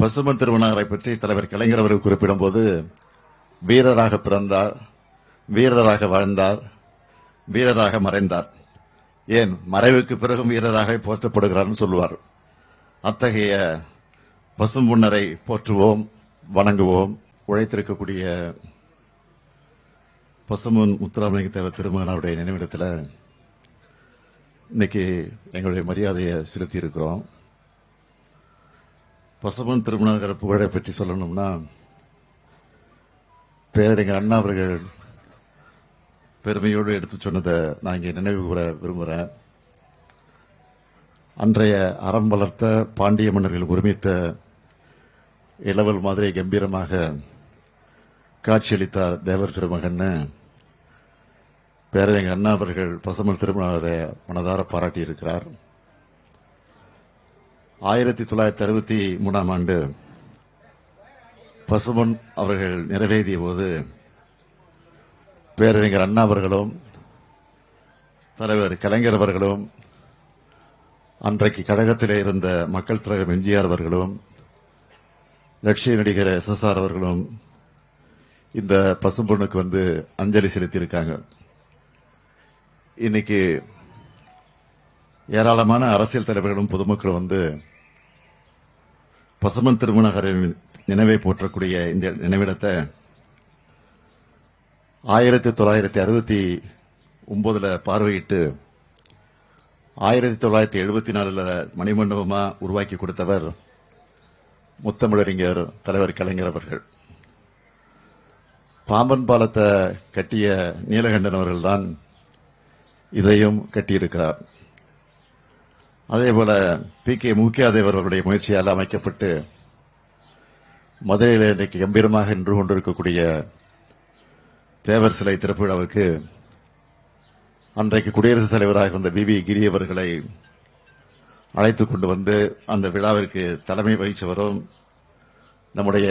பசுமன் திருமணரை பற்றி தலைவர் கலைஞர் அவர்கள் குறிப்பிடும்போது, வீரராக பிறந்தார், வீரராக வாழ்ந்தார், வீரராக மறைந்தார், ஏன் மறைவுக்கு பிறகும் வீரராக போற்றப்படுகிறார்னு சொல்லுவார். அத்தகைய பசும்பொன்னரை போற்றுவோம், வணங்குவோம். உழைத்திருக்கக்கூடிய பசும்பொன் முத்துராமலிங்க தேவர் திருமகனாருடைய நினைவிடத்தில் இன்னைக்கு எங்களுடைய மரியாதையை செலுத்தி இருக்கிறோம். பசும்பொன் திருமணர் புகழை பற்றி சொல்லணும்னா, பேரறிஞர் அண்ணா அவர்கள் பெருமையோடு எடுத்து சொன்னதை நான் இங்கே நினைவு கூற விரும்புகிறேன். அன்றைய அறம் வளர்த்த பாண்டிய மன்னர்கள் ஒருமித்த இளவல் மாதிரி கம்பீரமாக காட்சியளித்தார் தேவர் திருமகன். பேரறிஞர் அண்ணா அவர்கள் பசும்பொன் திருமணரை மனதார பாராட்டியிருக்கிறார். 1963 ஆண்டு பசும்பொன் அவர்கள் நிறைவேறிய போது பேரறிஞர் அண்ணா அவர்களும் தலைவர் கலைஞர் அவர்களும் அன்றைக்கு கழகத்திலே இருந்த மக்கள் தலைவர் எம்ஜிஆர் அவர்களும் லட்சிய நடிகர் SSR அவர்களும் இந்த பசும்பொன்னுக்கு வந்து அஞ்சலி செலுத்தியிருக்காங்க. இன்னைக்கு ஏராளமான அரசியல் தலைவர்களும் பொதுமக்களும் வந்து பசும்பொன் திருமணரின் நினைவை போற்றக்கூடிய இந்த நினைவிடத்தை 1969 பார்வையிட்டு 1974 மணிமண்டபமா உருவாக்கி கொடுத்தவர் முத்தமிழறிஞர் தலைவர் கலைஞர் அவர்கள். பாம்பன் பாலத்தை கட்டிய நீலகண்டன் அவர்கள்தான் இதையும் கட்டியிருக்கிறார். அதேபோல PK மூக்கியாதேவர் அவர்களுடைய முயற்சியால் அமைக்கப்பட்டு மதுரையில் இன்றைக்கு கம்பீரமாக நின்று கொண்டிருக்கக்கூடிய தேவர் சிலை திறப்பு விழாவுக்கு அன்றைக்கு குடியரசுத் தலைவராக இருந்த BB கிரி அவர்களை அழைத்துக் கொண்டு வந்து அந்த விழாவிற்கு தலைமை வகித்தவரும் நம்முடைய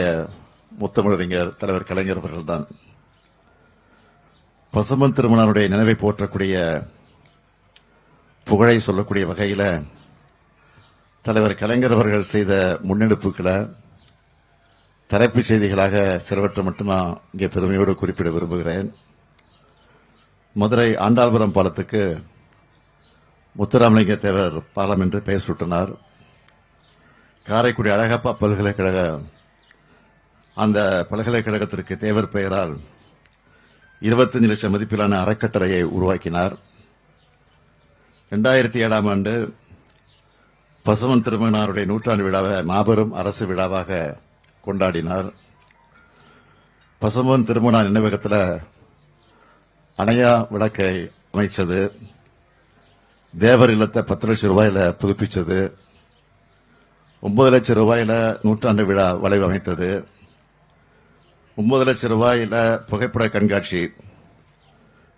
முத்தமிழறிஞர் தலைவர் கலைஞர் அவர்கள்தான். பசும்பொன் திருமணருடைய நினைவை போற்றக்கூடிய புகழை சொல்லக்கூடிய வகையில் தலைவர் கலைஞர் அவர்கள் செய்த முன்னெடுப்புகளை தலைப்புச் செய்திகளாக சிலவற்றை மட்டும் நான் இங்கே பெருமையோடு குறிப்பிட விரும்புகிறேன். மதுரை ஆண்டாள்புரம் பாலத்துக்கு முத்துராமலிங்க தேவர் பாலம் என்று பெயர் சூட்டினார். காரைக்குடி அழகப்பா பல்கலைக்கழக அந்த பல்கலைக்கழகத்திற்கு தேவர் பெயரால் 25 லட்சம் மதிப்பிலான அறக்கட்டளையை உருவாக்கினார். 2007 ஆண்டு பசும்பொன் திருமகனாருடைய நூற்றாண்டு விழாவை மாபெரும் அரசு விழாவாக கொண்டாடினார். பசும்பொன் திருமண நினைவகத்தில் அணையா விளக்கை அமைச்சது, தேவர் இல்லத்தை 10 லட்சம் ரூபாயில புதுப்பிச்சது, 9 லட்சம் ரூபாயில நூற்றாண்டு விழா வளைவு அமைத்தது, 9 லட்சம் ரூபாயில புகைப்பட கண்காட்சி,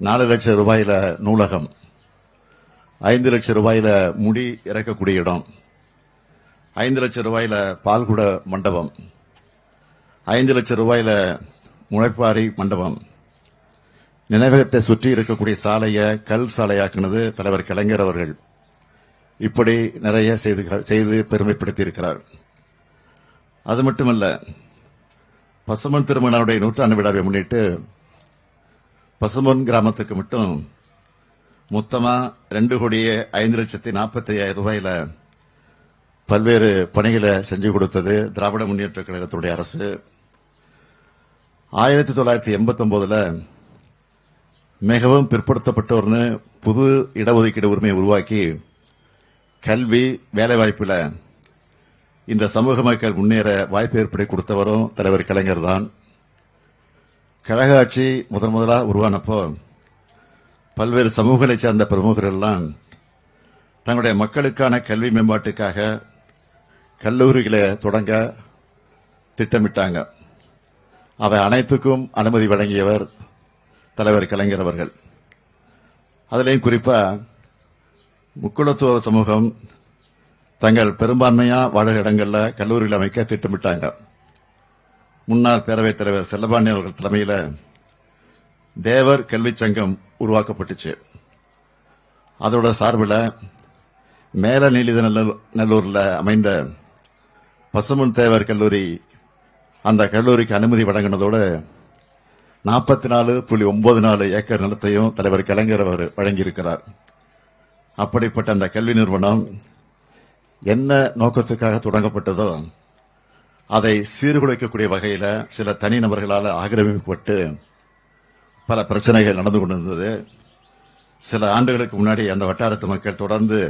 4 லட்சம் ரூபாயில நூலகம், 5 லட்சம் ரூபாயில முடி இறக்கக்கூடிய இடம், 5 லட்சம் ரூபாயில பால்குட மண்டபம், 5 லட்சம் ரூபாயில முளைப்பாரி மண்டபம். நினைவகத்தை சுற்றி இருக்கக்கூடிய சாலையை கல் சாலையாக்கினது தலைவர் கலைஞர் அவர்கள். இப்படி நிறைய செய்து பெருமைப்படுத்தி இருக்கிறார். அது மட்டுமல்ல, பசும்பொன் திருமணருடைய நூற்றாண்டு விழாவை முன்னிட்டு பசும்பொன் கிராமத்துக்கு மட்டும் மொத்தமா 2,05,45,000 ரூபாயில பல்வேறு பணிகளை செஞ்சு கொடுத்தது திராவிட முன்னேற்ற கழகத்துடைய அரசு. 1989 மிகவும் பிற்படுத்தப்பட்டோர்னு புது இடஒதுக்கீடு உரிமையை உருவாக்கி கல்வி வேலைவாய்ப்புல இந்த சமூக மக்கள் முன்னேற வாய்ப்பு ஏற்படுத்தி கொடுத்தவரும் தலைவர் கலைஞர் தான். கழக ஆட்சி முதலா உருவானப்போ பல்வேறு சமூகங்களை சார்ந்த பிரமுகர்கள் எல்லாம் தங்களுடைய மக்களுக்கான கல்வி மேம்பாட்டுக்காக கல்லூரிகளை தொடங்க திட்டமிட்டாங்க. அவை அனைத்துக்கும் அனுமதி வழங்கியவர் தலைவர் கலைஞர் அவர்கள். அதிலேயும் குறிப்பா முக்குளத்துவ சமூகம் தங்கள் பெரும்பான்மையா வாழும் இடங்கள்ல கல்லூரிகள் அமைக்க திட்டமிட்டாங்க. முன்னாள் பேரவைத் தலைவர் செல்லபாண்டி அவர்கள் தலைமையில தேவர் கல்வி சங்கம் உருவாக்கப்பட்டுச்சு. அதோட சார்பில் மேல நீலித நல்லூர்ல அமைந்த பசும்பொன் தேவர் கல்லூரி அந்த கல்லூரிக்கு அனுமதி வழங்கினதோடு 44.94 ஏக்கர் நிலத்தையும் தலைவர் கலைஞர் அவர் வழங்கியிருக்கிறார். அப்படிப்பட்ட அந்த கல்வி நிறுவனம் என்ன நோக்கத்துக்காக தொடங்கப்பட்டதோ அதை சீர்குலைக்கக்கூடிய வகையில் சில தனிநபர்களால் ஆக்கிரமிக்கப்பட்டு பல பிரச்சனைகள் நடந்து கொண்டிருந்தது. சில ஆண்டுகளுக்கு முன்னாடி அந்த வட்டாரத்து மக்கள் தொடர்ந்து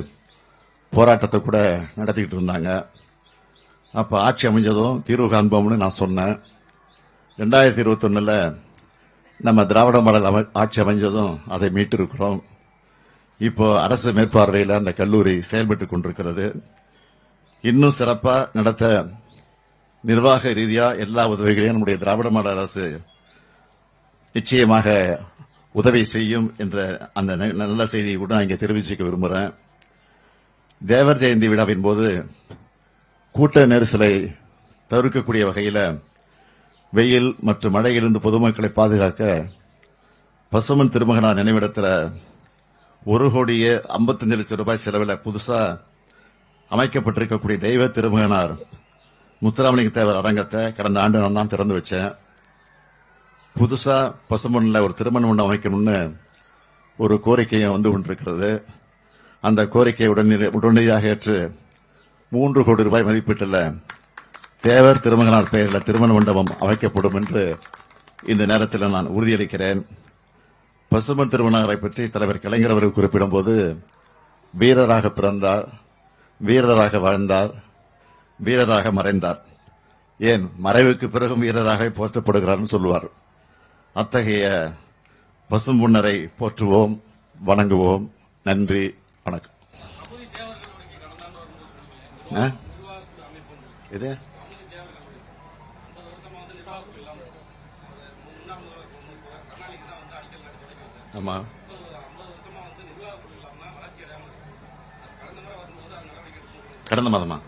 போராட்டத்தை கூட நடத்திக்கிட்டு இருந்தாங்க. அப்ப ஆட்சி அமைஞ்சதும் தீர்வு காண்போம்னு நான் சொன்னேன். 2021 நம்ம திராவிட மாடல் ஆட்சி அமைஞ்சதும் அதை மீட்டிருக்கிறோம். இப்போ அரசு மேற்பார்வையில் அந்த கல்லூரி செயல்பட்டுக் கொண்டிருக்கிறது. இன்னும் சிறப்பா நடத்த நிர்வாக ரீதியா எல்லா உதவிகளையும் நம்முடைய திராவிட மாடல் அரசு நிச்சயமாக உதவி செய்யும் என்ற அந்த நல்ல செய்தியை கூட நான் இங்கே தெரிவிச்சுக்க விரும்புகிறேன். தேவர் ஜெயந்தி விழாவின் போது கூட்ட நெரிசலை தவிர்க்கக்கூடிய வகையில் வெயில் மற்றும் மழையிலிருந்து பொதுமக்களை பாதுகாக்க பசுமன் திருமகனார் நினைவிடத்தில் 1,55,00,000 ரூபாய் செலவில் புதுசா அமைக்கப்பட்டிருக்கக்கூடிய தெய்வ திருமகனார் முத்துராமலிங்க தேவர் அரங்கத்தை கடந்த ஆண்டு நான் தான் திறந்து வச்சேன். புதுசா பசும்பொன்ல ஒரு திருமண மண்டபம் அமைக்கணும்னு ஒரு கோரிக்கையும் வந்து கொண்டிருக்கிறது. அந்த கோரிக்கையை உடனடியாக ஏற்று 3 கோடி ரூபாய் மதிப்பீட்டில் தேவர் திருமகனார் பெயரில் திருமண மண்டபம் அமைக்கப்படும் என்று இந்த நேரத்தில் நான் உறுதியளிக்கிறேன். பசும்பொன் திருமகனாரை பற்றி தலைவர் கலைஞர் அவர்கள் குறிப்பிடும்போது வீரராக பிறந்தார், வீரராக வாழ்ந்தார், வீரராக மறைந்தார், ஏன் மறைவுக்கு பிறகும் வீரராக போற்றப்படுகிறார் சொல்லுவார். அத்தகைய பசும்பொன்னரை போற்றுவோம், வணங்குவோம். நன்றி, வணக்கம். இது ஆமா, கடந்த மாதமா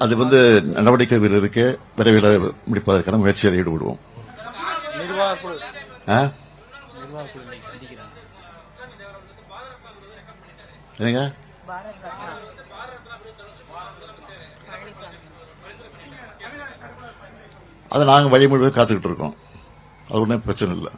அது நடவடிக்கைகள் இருக்கு. விரைவில் முடிப்பதற்கான முயற்சியில் ஈடுபடுவோம். அதை நாங்கள் வழிமுறை காத்துக்கிட்டு இருக்கோம். அது ஒன்றும் பிரச்சனை இல்லை.